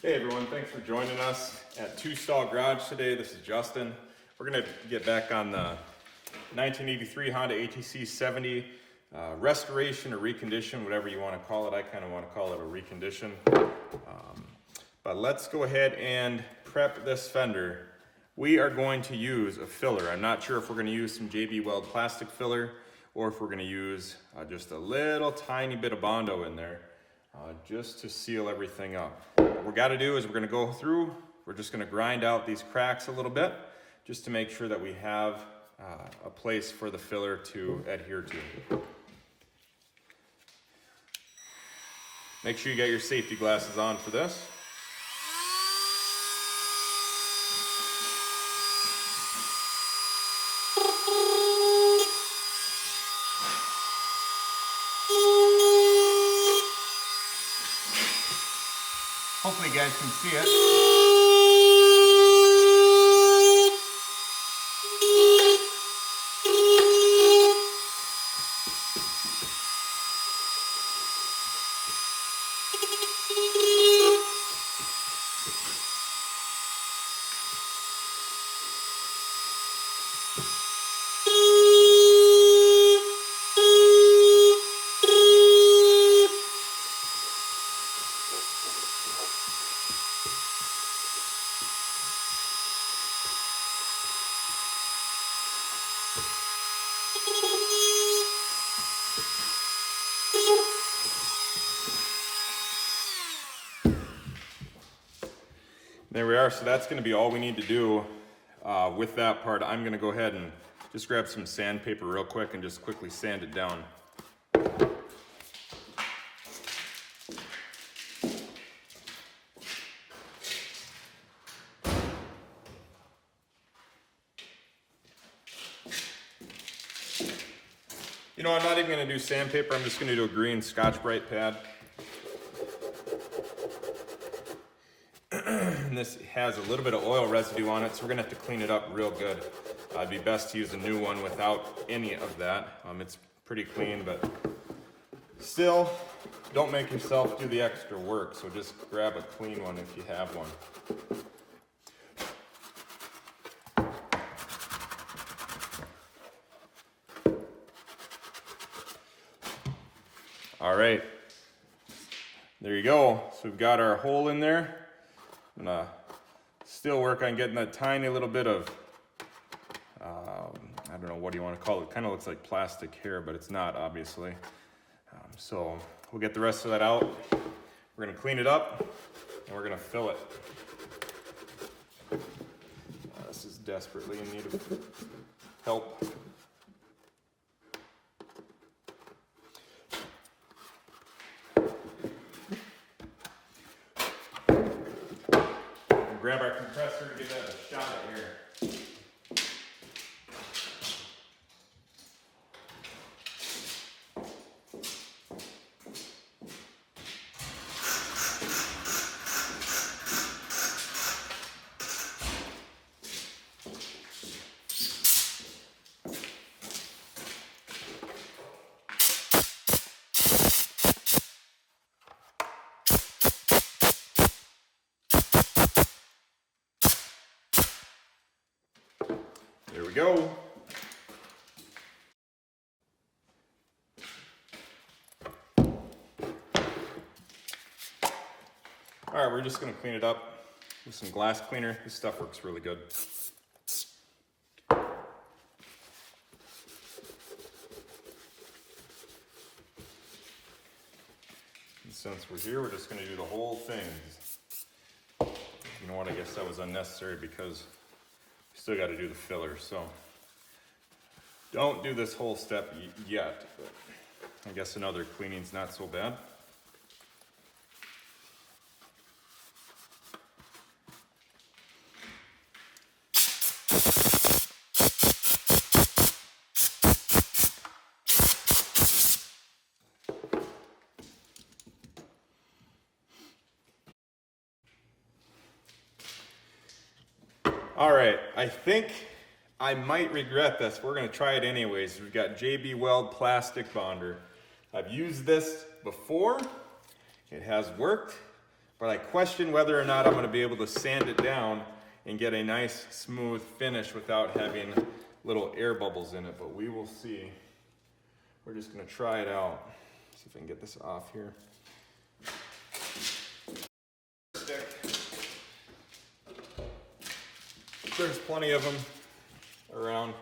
Hey everyone, thanks for joining us at Two Stall Garage today. This is Justin. We're going to get back on the 1983 Honda ATC 70 restoration or recondition, whatever you want to call it. I kind of want to call it a recondition. But let's go ahead and prep this fender. We are going to use a filler. I'm not sure if we're going to use some JB Weld plastic filler or if we're going to use just a little tiny bit of Bondo in there. Just to seal everything up. What we got to do is we're going to go through, we're just going to grind out these cracks a little bit just to make sure that we have a place for the filler to adhere to. Make sure you get your safety glasses on for this. Hopefully you guys can see it. There we are, so that's going to be all we need to do with that part. I'm going to go ahead and just grab some sandpaper real quick and just quickly sand it down. You know, I'm not even going to do sandpaper, I'm just going to do a green Scotch-Brite pad. And this has a little bit of oil residue on it, so we're gonna have to clean it up real good. It'd be best to use a new one without any of that. It's pretty clean, but still, don't make yourself do the extra work, so just grab a clean one if you have one. All right, there you go. So we've got our hole in there. I'm gonna still work on getting that tiny little bit of, I don't know, what do you want to call it? Kind of looks like plastic hair, but it's not, obviously. So we'll get the rest of that out. We're gonna clean it up and we're gonna fill it. This is desperately in need of help. Grab our compressor to give that a shot at here. There we go. All right, we're just gonna clean it up with some glass cleaner. This stuff works really good. And since we're here, we're just gonna do the whole thing. You know what, I guess that was unnecessary because still got to do the filler, so don't do this whole step yet, but I guess another cleaning's not so bad. All right, I think I might regret this. We're gonna try it anyways. We've got JB Weld plastic bonder. I've used this before. It has worked. but I question whether or not I'm going to be able to sand it down and get a nice smooth finish without having little air bubbles in it, but we will see. We're just going to try it out. See if I can get this off here. Stick. There's plenty of them around.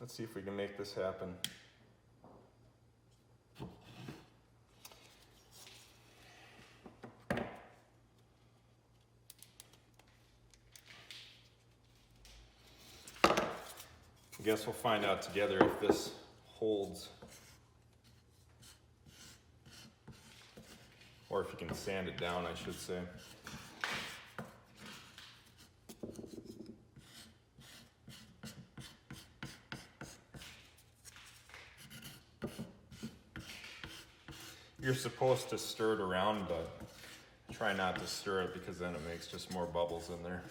Let's see if we can make this happen. I guess we'll find out together if this holds, or if you can sand it down, I should say. You're supposed to stir it around, but try not to stir it because then it makes just more bubbles in there.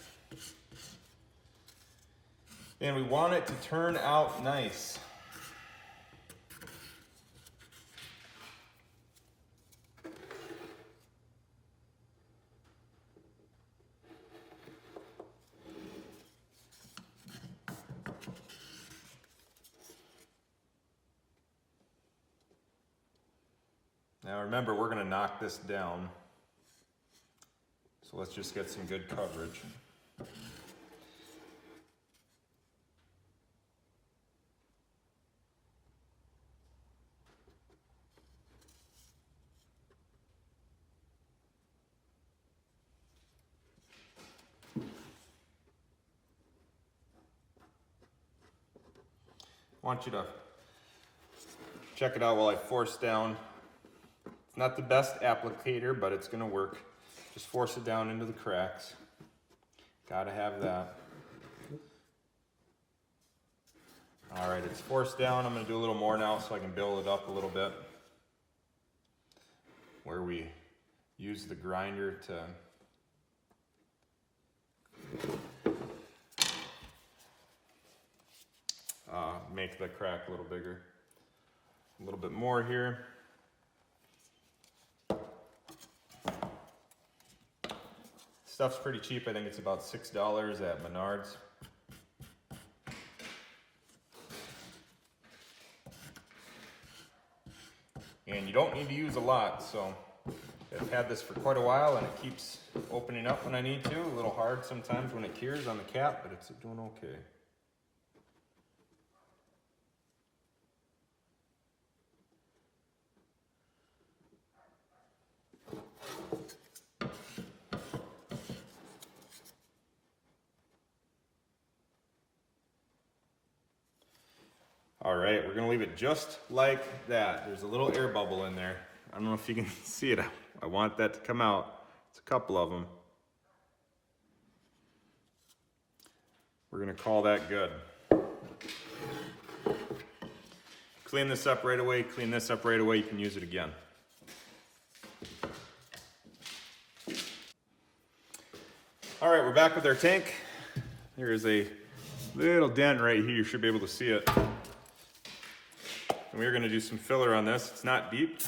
And we want it to turn out nice. Now remember, we're going to knock this down. So let's just get some good coverage. I want you to check it out while I force down. It's not the best applicator, but it's gonna work. Just force it down into the cracks. Gotta have that. All right, it's forced down. I'm gonna do a little more now so I can build it up a little bit. Where we use the grinder to make the crack a little bigger. A little bit more here. Stuff's pretty cheap. I think it's about $6 at Menards. And you don't need to use a lot, so I've had this for quite a while and it keeps opening up when I need to. A little hard sometimes when it cures on the cap, but it's doing okay. All right, we're gonna leave it just like that. There's a little air bubble in there. I don't know if you can see it. I want that to come out. It's a couple of them. We're gonna call that good. Clean this up right away, clean this up right away, you can use it again. All right, we're back with our tank. There is a little dent right here, you should be able to see it. And we're gonna do some filler on this. It's not deep.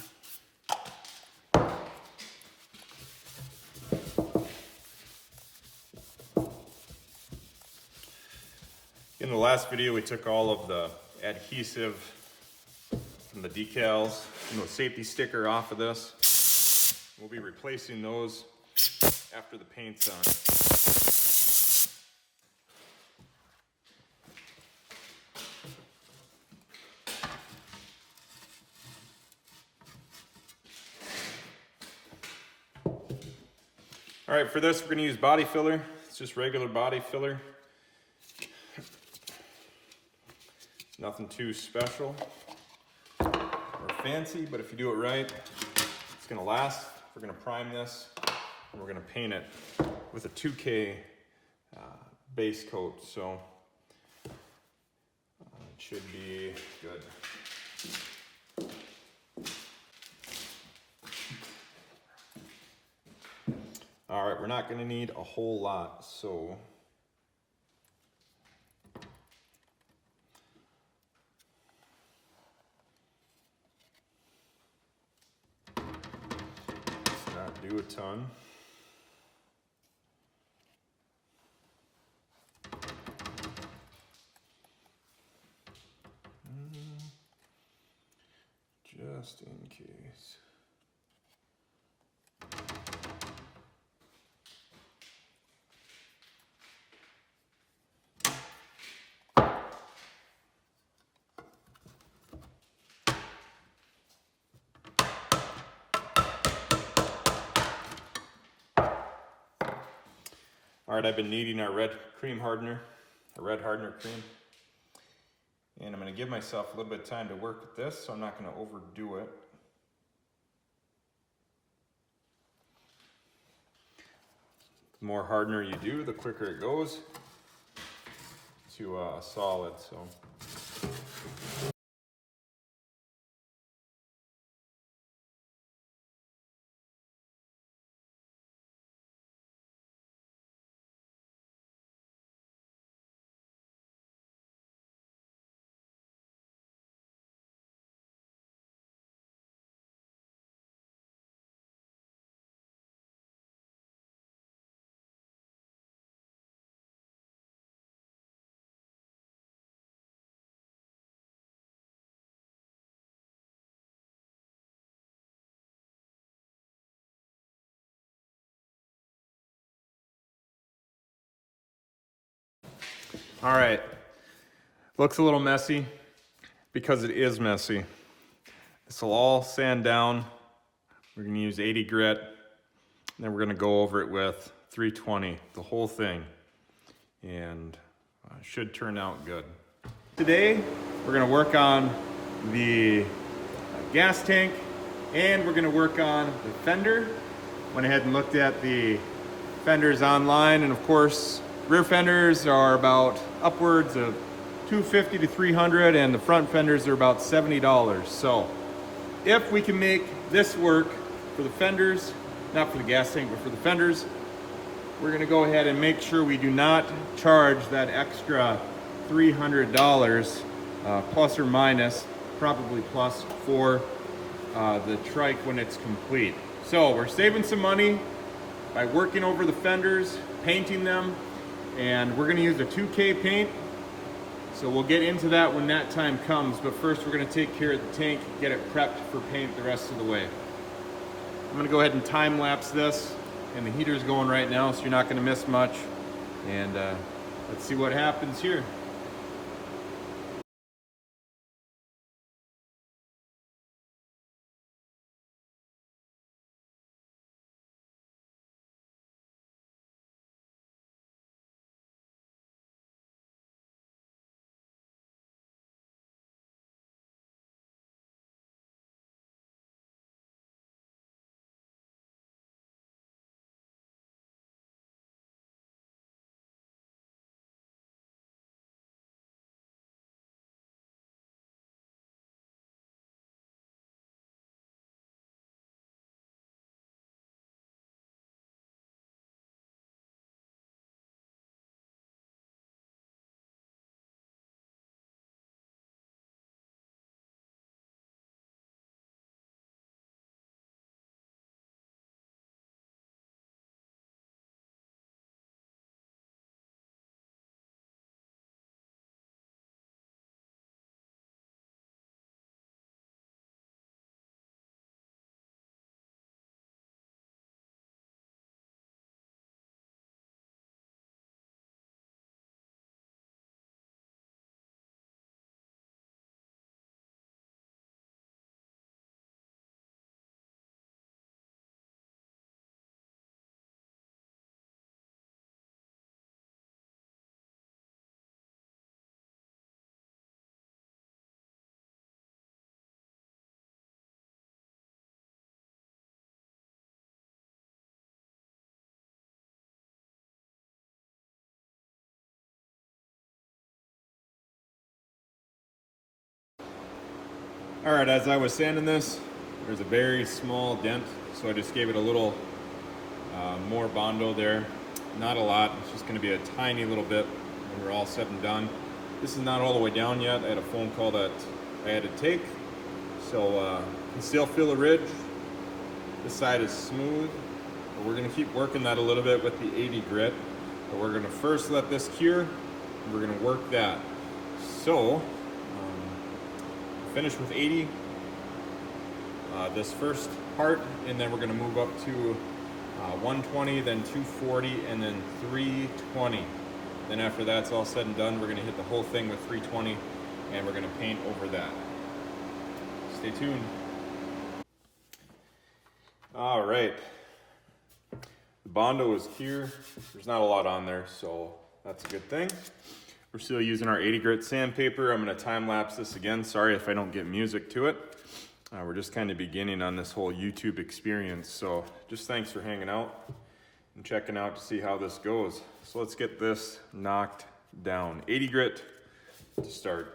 In the last video, we took all of the adhesive from the decals and the safety sticker off of this. We'll be replacing those after the paint's on. All right, for this, we're gonna use body filler. It's just regular body filler. Nothing too special or fancy, but if you do it right, it's gonna last. We're gonna prime this, and we're gonna paint it with a 2K base coat, so it should be good. All right, we're not gonna need a whole lot, so let's not do a ton. just in case. All right, I've been kneading our red hardener cream. And I'm gonna give myself a little bit of time to work with this, so I'm not gonna overdo it. The more hardener you do, the quicker it goes to a solid, so. All right, looks a little messy because it is messy. This will all sand down. We're gonna use 80 grit, and then we're gonna go over it with 320, the whole thing, and should turn out good. Today, we're gonna work on the gas tank, and we're gonna work on the fender. Went ahead and looked at the fenders online, and of course, rear fenders are about upwards of $250 to $300, and the front fenders are about $70. So if we can make this work for the fenders, not for the gas tank, but for the fenders, we're gonna go ahead and make sure we do not charge that extra $300, plus or minus, probably plus, for the trike when it's complete. So we're saving some money by working over the fenders, painting them, and we're gonna use a 2K paint. So we'll get into that when that time comes, but first we're gonna take care of the tank, get it prepped for paint the rest of the way. I'm gonna go ahead and time lapse this, and the heater's going right now, so you're not gonna miss much. And let's see what happens here. All right, as I was sanding this, there's a very small dent, so I just gave it a little more Bondo there. Not a lot, it's just gonna be a tiny little bit when we're all said and done. This is not all the way down yet. I had a phone call that I had to take, so you can still feel the ridge. This side is smooth, but we're gonna keep working that a little bit with the 80 grit. But we're gonna first let this cure, and we're gonna work that. So, finish with 80. this first part, and then we're going to move up to 120, then 240, and then 320. Then after that's all said and done, we're going to hit the whole thing with 320, and we're going to paint over that. Stay tuned. All right, the Bondo is here. There's not a lot on there, so that's a good thing. We're still using our 80 grit sandpaper. I'm going to time lapse this again. Sorry if I don't get music to it. We're just kind of beginning on this whole YouTube experience, so just thanks for hanging out and checking out to see how this goes. So let's get this knocked down. 80 grit to start.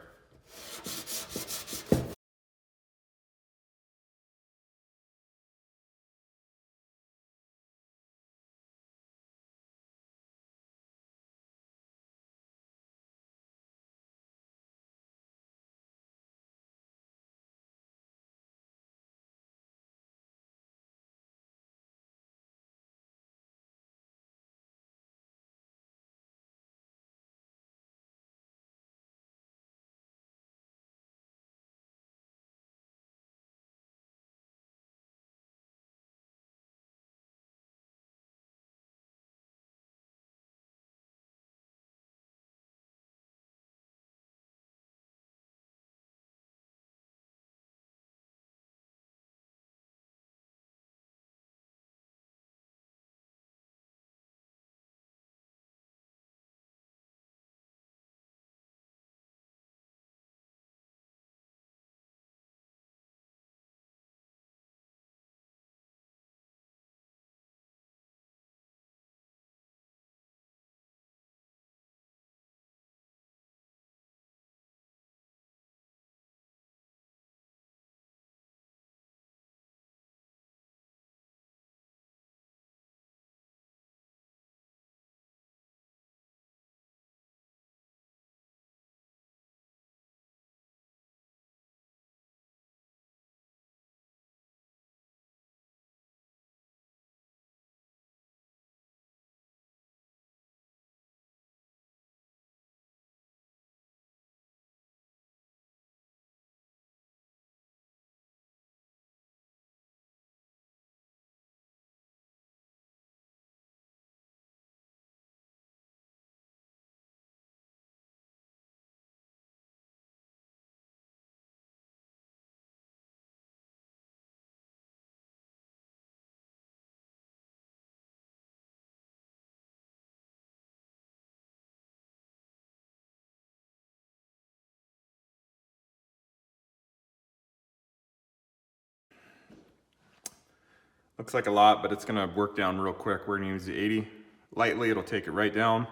Looks like a lot, but it's gonna work down real quick. We're gonna use the 80 lightly, it'll take it right down.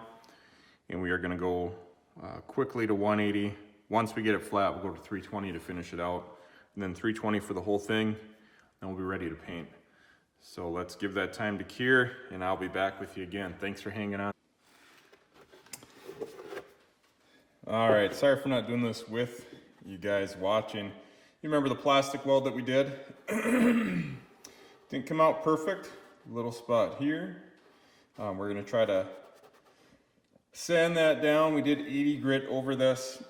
And we are gonna go quickly to 180. Once we get it flat, we'll go to 320 to finish it out. And then 320 for the whole thing, and we'll be ready to paint. So let's give that time to cure, and I'll be back with you again. Thanks for hanging on. All right, sorry for not doing this with you guys watching. You remember the plastic weld that we did? Didn't come out perfect. Little spot here. We're gonna try to sand that down. We did 80 grit over this.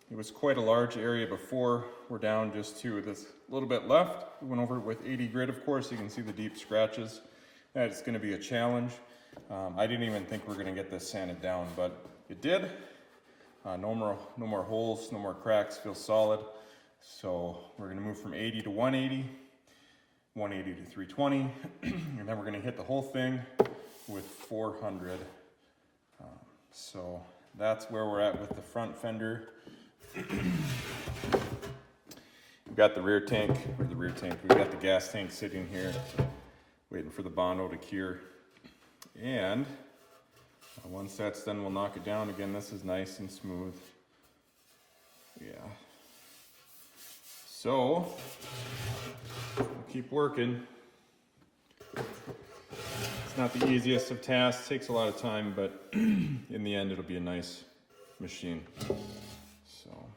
It was quite a large area before. We're down just to this little bit left. We went over it with 80 grit, of course. You can see the deep scratches. That's gonna be a challenge. I didn't even think we were gonna get this sanded down, but it did. No more holes, no more cracks, feels solid. So we're gonna move from 80 to 180. 180 to 320, and then we're gonna hit the whole thing with 400. So that's where we're at with the front fender. We've got the rear tank, we've got the gas tank sitting here, waiting for the Bondo to cure. And once that's done, we'll knock it down. Again, this is nice and smooth. Yeah. So, we'll keep working. It's not the easiest of tasks, takes a lot of time, but in the end it'll be a nice machine. So,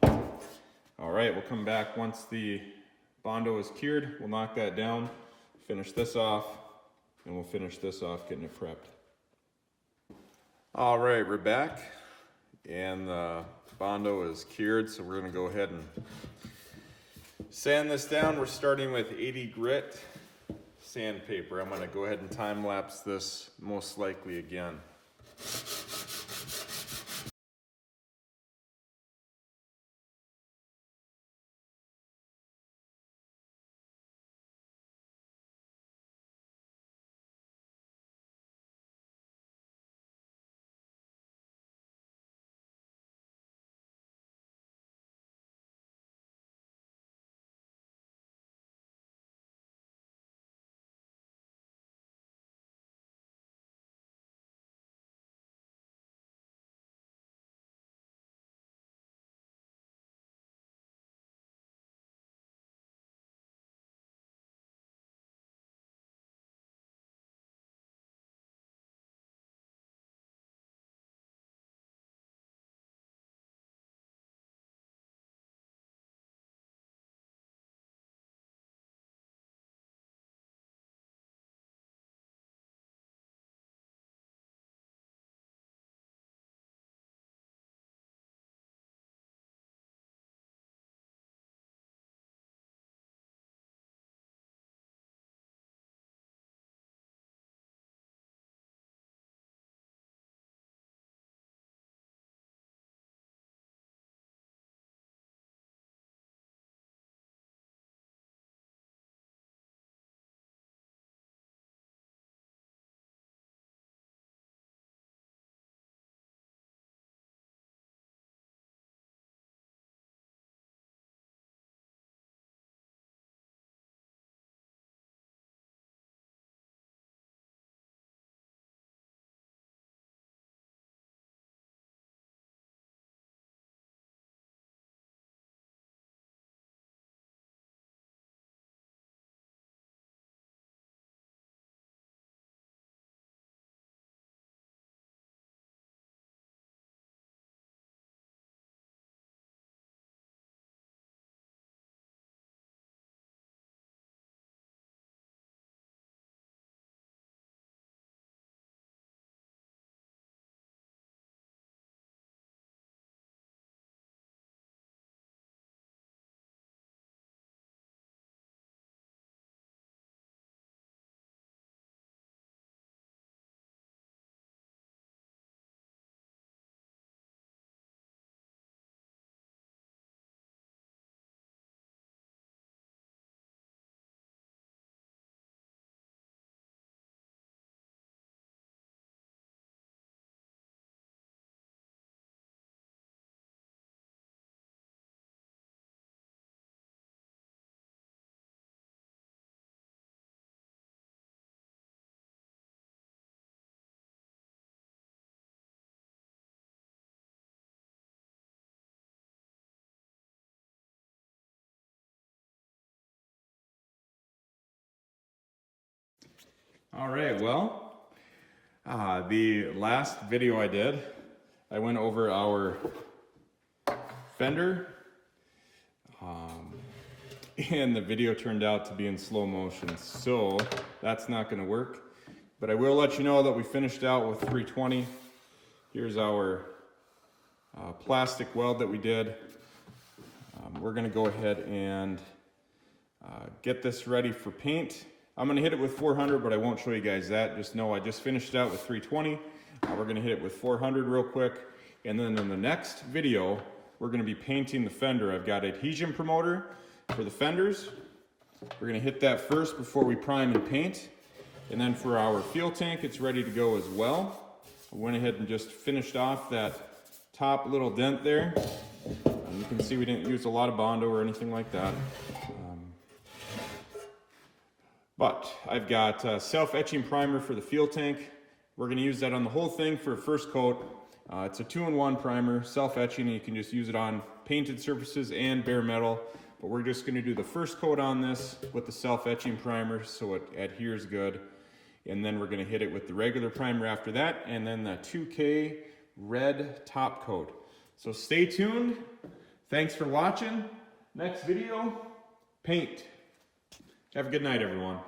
all right, we'll come back once the Bondo is cured. We'll knock that down, finish this off, and we'll finish this off getting it prepped. All right, we're back, and the Bondo is cured, so we're gonna go ahead and Sand this down, we're starting with 80 grit sandpaper. I'm going to go ahead and time lapse this most likely again. All right, well, the last video I did, I went over our fender, and the video turned out to be in slow motion, so that's not going to work. But I will let you know that we finished out with 320. Here's our plastic weld that we did. We're going to go ahead and get this ready for paint. I'm going to hit it with 400, but I won't show you guys that. Just know I just finished out with 320. We're going to hit it with 400 real quick. And then in the next video, we're going to be painting the fender. I've got adhesion promoter for the fenders. We're going to hit that first before we prime and paint. And then for our fuel tank, it's ready to go as well. I went ahead and just finished off that top little dent there. You can see we didn't use a lot of Bondo or anything like that. But I've got self-etching primer for the fuel tank. We're going to use that on the whole thing for a first coat. It's a 2-in-1 primer, self-etching, and you can just use it on painted surfaces and bare metal. But we're just going to do the first coat on this with the self-etching primer so it adheres good. And then we're going to hit it with the regular primer after that, and then the 2K red top coat. So stay tuned. Thanks for watching. Next video, paint. Have a good night, everyone.